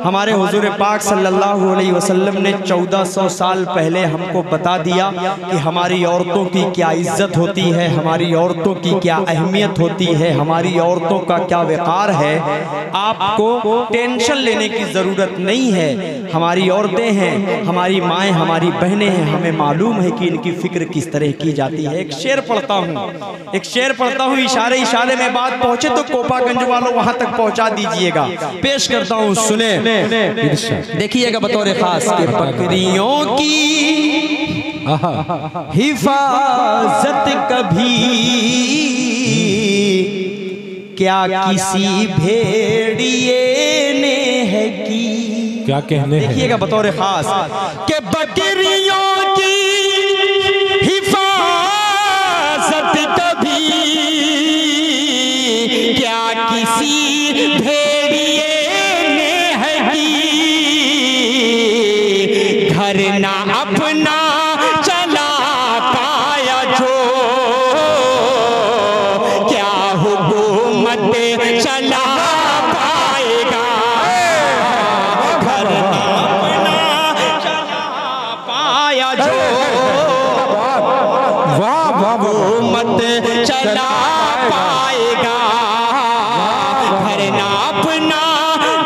हमारे हुजूर पाक सल्लल्लाहु अलैहि वसल्लम ने 1400 साल पहले हमको बता दिया कि हमारी औरतों की क्या इज्जत होती है, हमारी औरतों की क्या अहमियत होती है, हमारी औरतों का क्या वक़ार है। आपको टेंशन लेने की ज़रूरत नहीं है, हमारी औरतें हैं, हमारी माएँ, हमारी बहनें हैं, हमें मालूम है कि इनकी फिक्र किस तरह की जाती है। एक शेर पढ़ता हूँ, इशारे में बात पहुंचे तो कोपागंज वालों वहां तक पहुंचा दीजिएगा। पेश करता हूँ, सुने देखिएगा बतौर खास के बकरियों की हिफाजत कभी क्या किसी भेड़िए ने है की। क्या कहने हैं? देखिएगा बतौर खास के बकरियों की हिफाजत कभी क्या किसी भेड़िए ने है की, घर ना अपना चला पाया जो क्या हुकूमत चला पाएगा, घर ना अपना चला पाया जो हुकूमत चला पाएगा, घर ना अपना।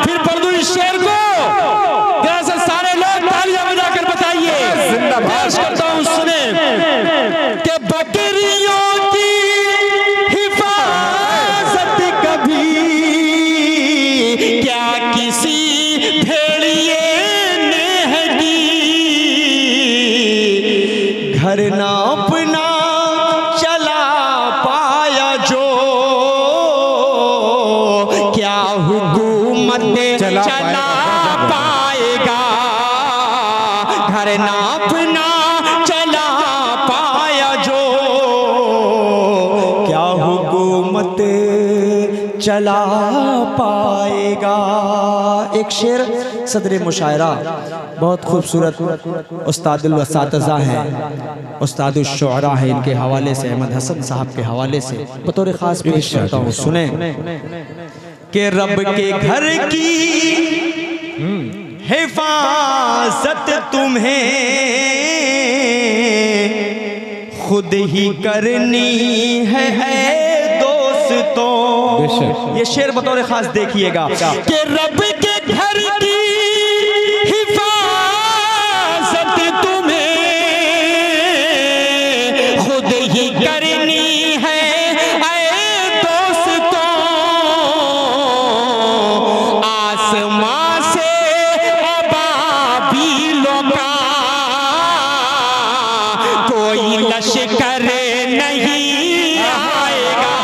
फिर पढ़ दूं इस शेर को, जैसे सारे लोग तालियां बजाकर बताइए। पेश करता हूं, सुने कि बकरियों की हिफाजत कभी क्या किसी भेड़िए ने है की, घर ना अपना चला पाया जो क्या हुकूमत चला पाएगा, घर ना अपना चला पाया जो क्या हुकूमत चला पाएगा। एक शेर सदर मुशायरा बहुत खूबसूरत उस्तादुल असातिज़ा हैं, उस्तादुल शुअरा है। इनके हवाले से अहमद हसन साहब के हवाले से बतौर ख़ास पेश करता हूँ, सुने कि रब के घर की हिफाजत तुम्हें खुद ही करनी है दोस्तों। ये शेर बतौर खास देखिएगा कि रब के घर की हिफाजत तुम्हें खुद ही करनी है दोस्तों। आसमां से अबाबीलों का कोई लश्कर नहीं आएगा।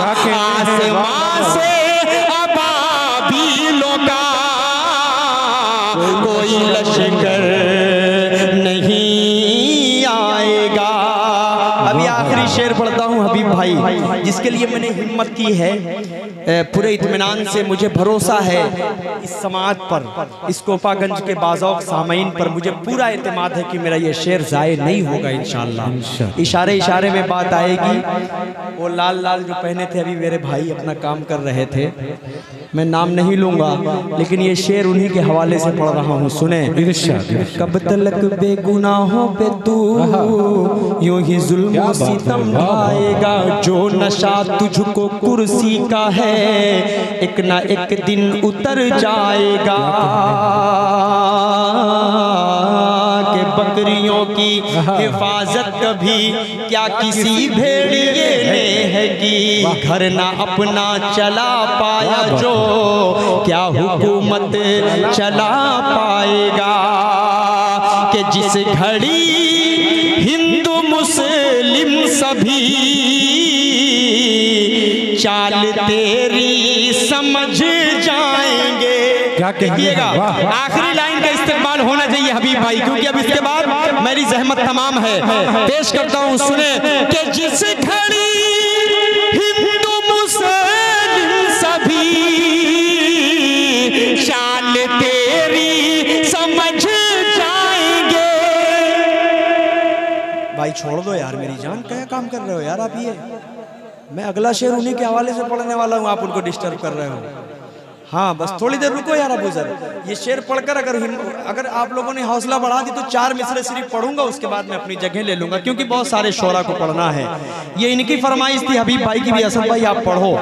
आसमां से अबाबीलों का कोई लश्कर नहीं आएगा। अभी आखिरी शेर पढ़ता हूँ हबीब भाई, जिसके लिए मैंने हिम्मत की है। पूरे इत्मीनान से मुझे भरोसा है इस समाअत पर, इस कोपागंज के बाज़ौक़ सामईन पर मुझे पूरा एतमाद है कि मेरा ये शेर ज़ाये नहीं होगा इंशाअल्लाह। इशारे इशारे में बात आएगी। वो लाल लाल जो पहने थे अभी मेरे भाई अपना काम कर रहे थे, मैं नाम नहीं लूँगा, लेकिन ये शेर उन्हीं के हवाले से पढ़ रहा हूँ, सुने। कब तलक बेगुनाहों पे तू यूं ही जुल्म सितम ढाएगा। जो नशा तुझको कुर्सी का है एक ना एक दिन उतर जाएगा। के बकरियों की हिफाजत कभी क्या किसी भेड़िए ने है की। घर ना अपना चला पाया जो क्या हुकूमत चला पाएगा। कि जिस घड़ी हिंदू मुस्लिम सभी चाल तेरी समझ जाएंगे। क्या कहिएगा? आखिरी लाइन का इस्तेमाल होना चाहिए हबीब भाई, क्योंकि अब इसके बाद मेरी जहमत तमाम है। पेश करता हूँ, सुने कि जिस घड़ी हिंदू मुस्लिम सभी चाल तेरी समझ जाएंगे। भाई छोड़ दो यार मेरी जान, क्या काम कर रहे हो यार आप? ये मैं अगला शेर उन्हीं के हवाले से पढ़ने वाला हूँ, आप उनको डिस्टर्ब कर रहे हो। हाँ बस थोड़ी देर रुको यार अबू ज़र। ये शेर पढ़कर अगर आप लोगों ने हौसला बढ़ा दी तो 4 मिसरे सिर्फ पढ़ूंगा, उसके बाद मैं अपनी जगह ले लूंगा, क्योंकि बहुत सारे शोरा को पढ़ना है। ये इनकी फरमाइश थी हबीब भाई की भी, असद भाई आप पढ़ो,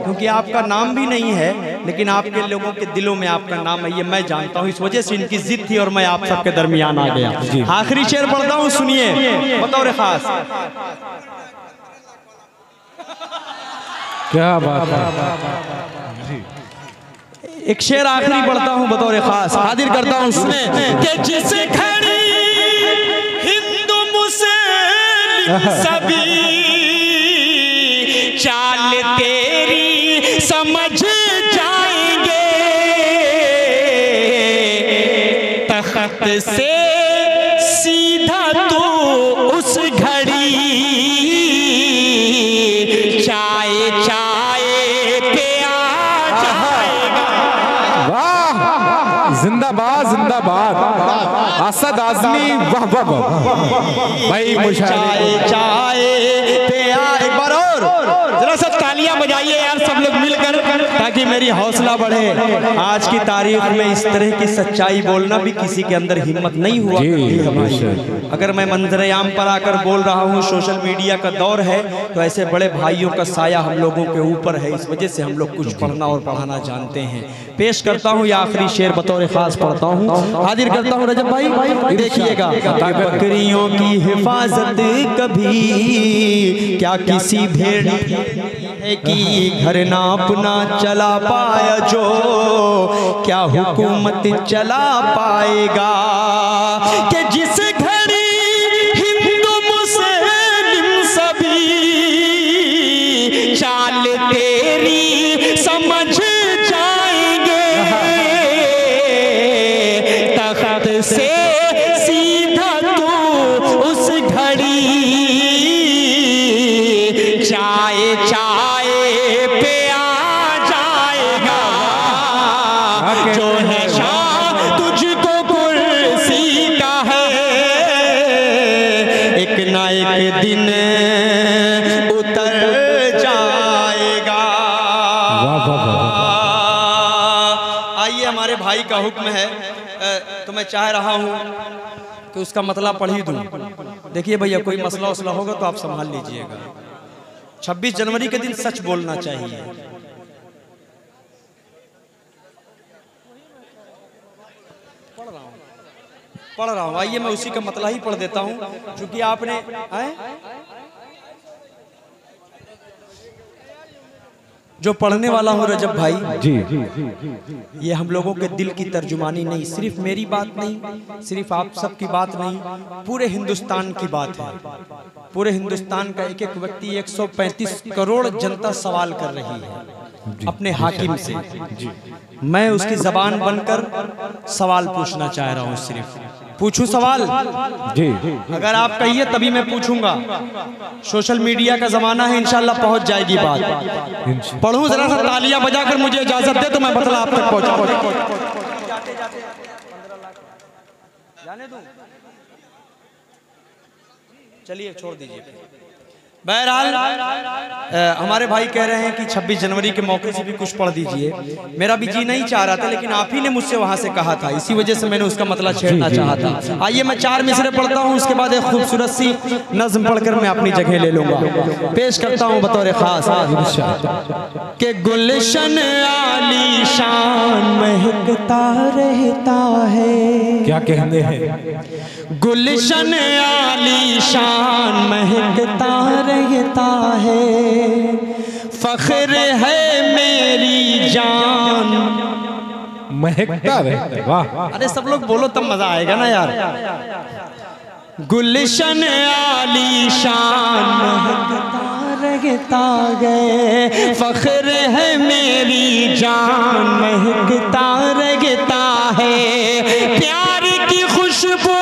क्योंकि आपका नाम भी नहीं है लेकिन आपके लोगों के दिलों में आपका नाम है, ये मैं जानता हूँ। इस वजह से इनकी जिद थी और मैं आप सबके दरमियान आ गया। आखिरी शेर पढ़ता हूँ, सुनिए बतौर खास। क्या बात है। एक शेर आखिरी पढ़ता हूँ बतौर खास, हाजिर करता हूँ, सुने कि जिस घड़ी हिंदू मुस्लिम सभी चाल तेरी समझ जाएंगे। तख्त से सीधा तू उस घड़ी चाय चाय पे आ जाएगा। जिंदाबाद जिंदाबाद असद आजमी, वाह वाह वाह भाई। चाय चाय पे आ, एक बार और जरा सब तालियां बजाइए यार सब लोग मिलकर, ताकि मेरी हौसला बढ़े। आज की तारीख में इस तरह की सच्चाई बोलना भी किसी के अंदर हिम्मत नहीं हुआ करती है भाई। अगर मैं मंजर-ए-आम पर आकर बोल रहा हूँ, सोशल मीडिया का दौर है, तो ऐसे बड़े भाइयों का साया हम लोगों के ऊपर है, इस वजह से हम लोग कुछ पढ़ना और पढ़ाना जानते हैं। पेश करता हूँ ये आखिरी शेर बतौर खास पढ़ता हूँ, हाजिर करता हूँ रजब भाई, देखिएगा। बकरियों की हिफाजत कभी क्या किसी भेड़ है कि घर ना अपना चला पाया जो क्या हुकूमत चला पाएगा। कि जिस घड़ी हिंदू मुस्लिम सभी चाल तेरी समझ जाएंगे। तख्त से सीधा तू उस घड़ी चाय चाय पे आ जाएगा। जो है शाह तुझको तो मैं चाह रहा हूँ कि उसका मतलब पढ़ ही दूँ। देखिए भैया, कोई मसला वसला होगा तो आप संभाल लीजिएगा। 26 जनवरी के दिन सच बोलना चाहिए। पढ़ रहा हूँ, आइए मैं उसी का मतलब ही पढ़ देता हूँ, क्योंकि आपने जो पढ़ने वाला हूँ रजब भाई जी, ये हम लोगों के दिल की तर्जुमानी नहीं, सिर्फ मेरी बात नहीं, सिर्फ आप सब की बात नहीं, पूरे हिंदुस्तान की बात है। पूरे हिंदुस्तान का एक एक व्यक्ति, 135 करोड़ जनता सवाल कर रही है अपने हाकिम से। मैं उसकी जबान बनकर सवाल पूछना चाह रहा हूँ। सिर्फ पूछूं सवाल? जी। अगर आप कहिए तभी मैं पूछूंगा। सोशल मीडिया का जमाना है, इंशाल्लाह पहुंच जाएगी बात। पढ़ूं जरा सा, तालियां बजाकर मुझे इजाजत दे तो मैं बतला आप तक पहुंचा। जाने दूं? चलिए छोड़ दीजिए। बहरहाल हमारे भाई कह रहे हैं कि 26 जनवरी के मौके से भी कुछ पढ़ दीजिए। मेरा भी जी नहीं चाह रहा था, लेकिन आप ही ने मुझसे वहां से कहा था, इसी वजह से मैंने उसका मतलब छेड़ना चाहा था। आइए मैं 4 मिसरे पढ़ता हूं, उसके बाद एक खूबसूरत सी नज्म पढ़कर मैं अपनी जगह ले लूंगा। पेश करता हूं बतौर खास के गुलशन आलीशान महकता रहता है। क्या कहने हैं? गुलशन आलीशान महकता रहता है, फख्र है मेरी जान। महकता रहता है, वाह। अरे सब लोग बोलो तब मजा आएगा ना यार। गुलशन आलीशान महकता रहता है, फख्र है मेरी जान महकता रहता है। प्यार की खुशबू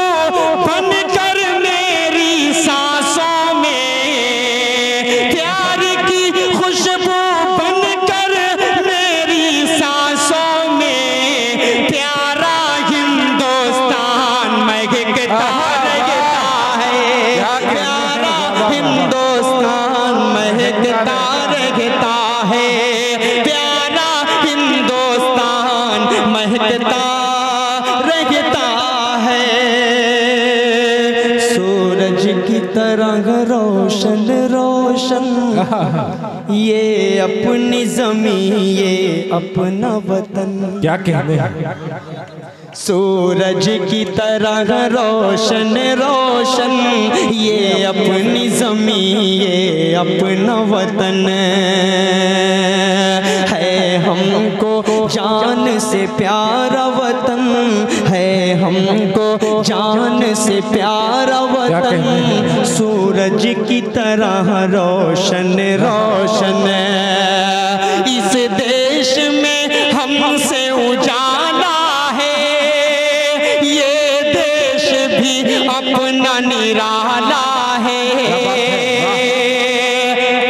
बनकर मेरी सांसों में, प्यार की खुशबू बनकर मेरी सांसों में, प्यारा हिंदुस्तान महकता रहता है। प्यारा हिंदुस्तान महकता रहता है, प्यारा हिंदुस्तान महकता रहता है। सूरज की तरह रोशन रोशन ये अपनी ज़मीं, ये अपना वतन। क्या कहने हैं? सूरज की तरह रोशन रोशन ये अपनी ज़मीं, ये अपना वतन है। हमको जान से प्यारा वतन है, हमको जान से प्यारा वतन। सूरज की तरह रोशन रोशन इस देश में हमसे उजाला है, ये देश भी अपना निराला है।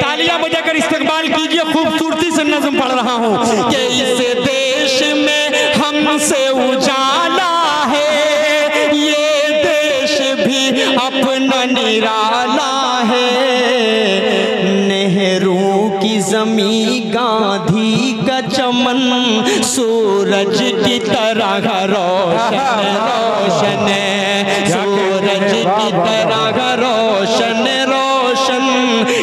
तालियां बजाकर इस्तकबाल कीजिए, खूबसूरती से नज़्म पढ़ रहा हूँ कि इस देश में हमसे उजाला है, ये देश भी अपना निराला है। नेहरू की ज़मीं, गांधी का चमन, सूरज की तरह रोशन रोशन, सूरज की तरह रोशन रोशन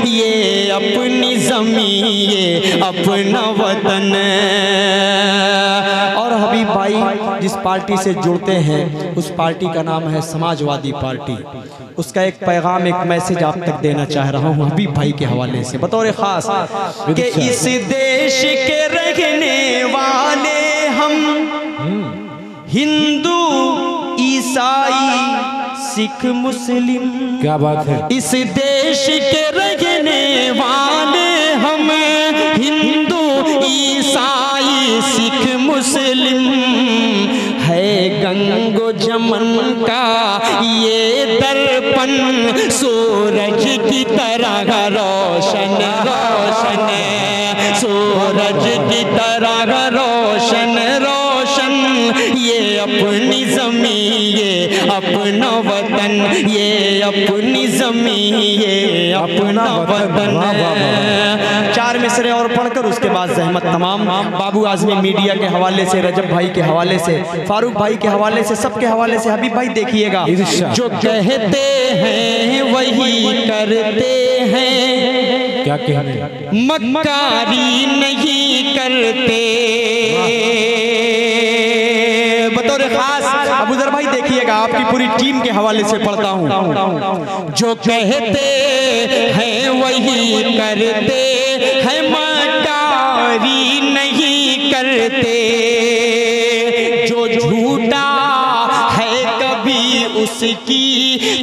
ये अपनी ज़मीं, ये अपना वतन। और हबीब भाई जिस पार्टी से जुड़ते हैं उस पार्टी का नाम है समाजवादी पार्टी। उसका एक पैगाम, एक मैसेज आप तक देना चाह रहा हूँ हबीब भाई के हवाले से बतौर खास कि इस देश के रहने वाले हम हिंदू ईसाई सिख मुस्लिम। क्या बात है? इस देश के रहने वाले हम हिंदू ईसाई सिख मुस्लिम है। गंगो जमन का ये दर्पण, सूरज की तरह रोशन रोशन, सूरज की तरह रोशन रोशन ये अपनी ज़मीं, ये अपना वतन, ये अपनी ज़मीन, ये अपना वतन। 4 मिसरे और पढ़कर उसके बाद ज़हमत तमाम बाबू आज़मी मीडिया के हवाले से, रजब भाई के हवाले से, फारूक भाई के हवाले से, सबके हवाले से हबीब भाई देखिएगा। जो कहते हैं वही करते हैं, क्या कहते, मक्कारी नहीं करते। बतौर खास अबूजर भाई देखिएगा, आपकी पूरी टीम के हवाले से पढ़ता हूँ। जो कहते हैं वही करते हैं, मक्कारी नहीं करते। जो झूठा है कभी उसकी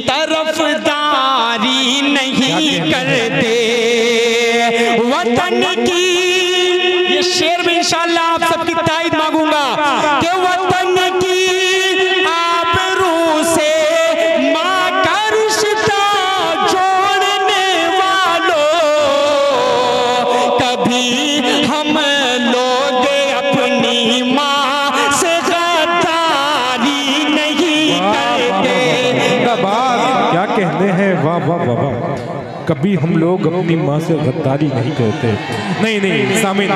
तरफदारी नहीं करते। वतन की ये शेर में इंशाअल्लाह आप सबकी ताईद मांगूंगा कि वतन की आबरू से मां का रिश्ता जोड़ने वालों, कभी हम लोग अपनी मां से गद्दारी नहीं करते। क्या कहते हैं, वाह वाह वाह वाह। कभी हम लोग अपनी माँ से गद्दारी नहीं करते। नहीं, सामीन